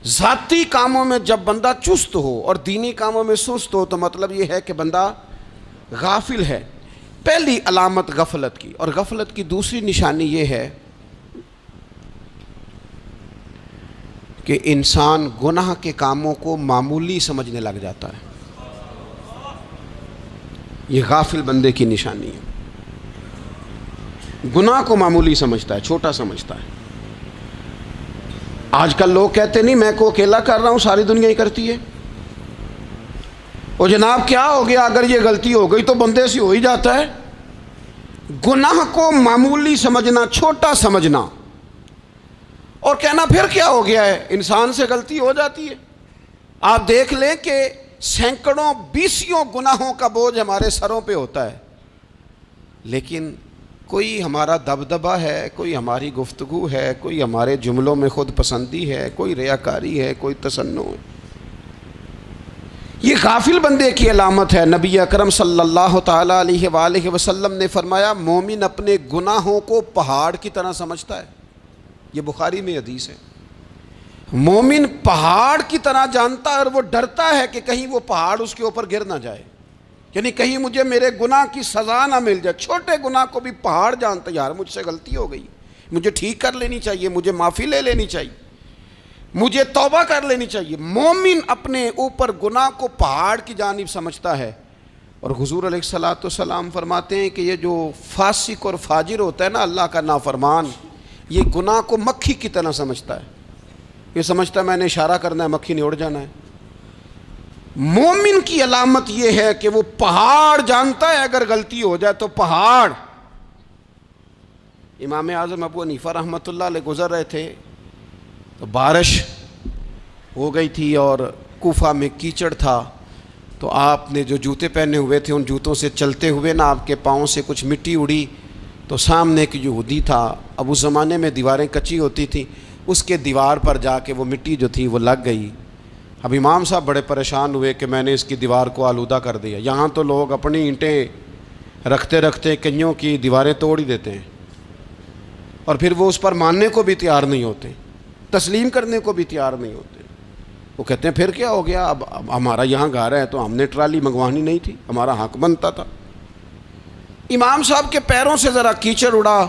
ذاتی کاموں میں جب بندہ چست ہو اور دینی کاموں میں سست ہو تو مطلب یہ ہے کہ بندہ غافل ہے۔ پہلی علامت غفلت کی، اور غفلت کی دوسری نشانی یہ ہے کہ انسان گناہ کے کاموں کو معمولی سمجھنے لگ جاتا ہے۔ یہ غافل بندے کی نشانی ہے، گناہ کو معمولی سمجھتا ہے، چھوٹا سمجھتا ہے۔ آج کل لوگ کہتے نہیں میں کو اکیلا کر رہا ہوں، ساری دنیا ہی کرتی ہے۔ اور جناب کیا ہو گیا، اگر یہ غلطی ہو گئی تو بندے سے ہو ہی جاتا ہے۔ گناہ کو معمولی سمجھنا، چھوٹا سمجھنا، اور کہنا پھر کیا ہو گیا ہے، انسان سے غلطی ہو جاتی ہے۔ آپ دیکھ لیں کہ سینکڑوں بیسیوں گناہوں کا بوجھ ہمارے سروں پہ ہوتا ہے، لیکن کوئی ہمارا دبدبہ ہے، کوئی ہماری گفتگو ہے، کوئی ہمارے جملوں میں خود پسندی ہے، کوئی ریاکاری ہے، کوئی تصنع ہے۔ یہ غافل بندے کی علامت ہے۔ نبی اکرم صلی اللہ تعالی علیہ وآلہ وسلم نے فرمایا مومن اپنے گناہوں کو پہاڑ کی طرح سمجھتا ہے۔ یہ بخاری میں حدیث ہے۔ مومن پہاڑ کی طرح جانتا ہے اور وہ ڈرتا ہے کہ کہیں وہ پہاڑ اس کے اوپر گر نہ جائے، یعنی کہیں مجھے میرے گناہ کی سزا نہ مل جائے۔ چھوٹے گناہ کو بھی پہاڑ جانتا ہے، یار مجھ سے غلطی ہو گئی، مجھے ٹھیک کر لینی چاہیے، مجھے معافی لے لینی چاہیے، مجھے توبہ کر لینی چاہیے۔ مومن اپنے اوپر گناہ کو پہاڑ کی جانب سمجھتا ہے۔ اور حضور علیہ الصلوۃ والسلام فرماتے ہیں کہ یہ جو فاسق اور فاجر ہوتا ہے نا، اللہ کا نافرمان، یہ گناہ کو مکھی کی طرح سمجھتا ہے۔ یہ سمجھتا ہے میں نے اشارہ کرنا ہے، مکھی نے اڑ جانا ہے۔ مومن کی علامت یہ ہے کہ وہ پہاڑ جانتا ہے، اگر غلطی ہو جائے تو پہاڑ۔ امام اعظم ابو حنیفہ رحمۃ اللہ علیہ گزر رہے تھے تو بارش ہو گئی تھی اور کوفہ میں کیچڑ تھا، تو آپ نے جو جوتے پہنے ہوئے تھے ان جوتوں سے چلتے ہوئے نا آپ کے پاؤں سے کچھ مٹی اڑی، تو سامنے ایک یہودی تھا، اب اس زمانے میں دیواریں کچی ہوتی تھیں، اس کے دیوار پر جا کے وہ مٹی جو تھی وہ لگ گئی۔ اب امام صاحب بڑے پریشان ہوئے کہ میں نے اس کی دیوار کو آلودہ کر دیا۔ یہاں تو لوگ اپنی اینٹیں رکھتے رکھتے کئیوں کی دیواریں توڑ ہی دیتے ہیں، اور پھر وہ اس پر ماننے کو بھی تیار نہیں ہوتے، تسلیم کرنے کو بھی تیار نہیں ہوتے۔ وہ کہتے ہیں پھر کیا ہو گیا، اب ہمارا یہاں گھر ہے تو ہم نے ٹرالی منگوانی نہیں تھی، ہمارا حق بنتا تھا۔ امام صاحب کے پیروں سے ذرا کیچڑ اڑا،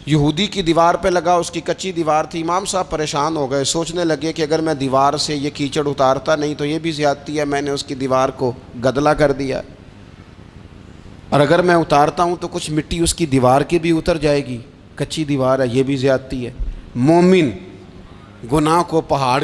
یہودی کی دیوار پہ لگا، اس کی کچی دیوار تھی۔ امام صاحب پریشان ہو گئے، سوچنے لگے کہ اگر میں دیوار سے یہ کیچڑ اتارتا نہیں تو یہ بھی زیادتی ہے، میں نے اس کی دیوار کو گدلا کر دیا، اور اگر میں اتارتا ہوں تو کچھ مٹی اس کی دیوار کی بھی اتر جائے گی، کچی دیوار ہے، یہ بھی زیادتی ہے۔ مومن گناہ کو پہاڑ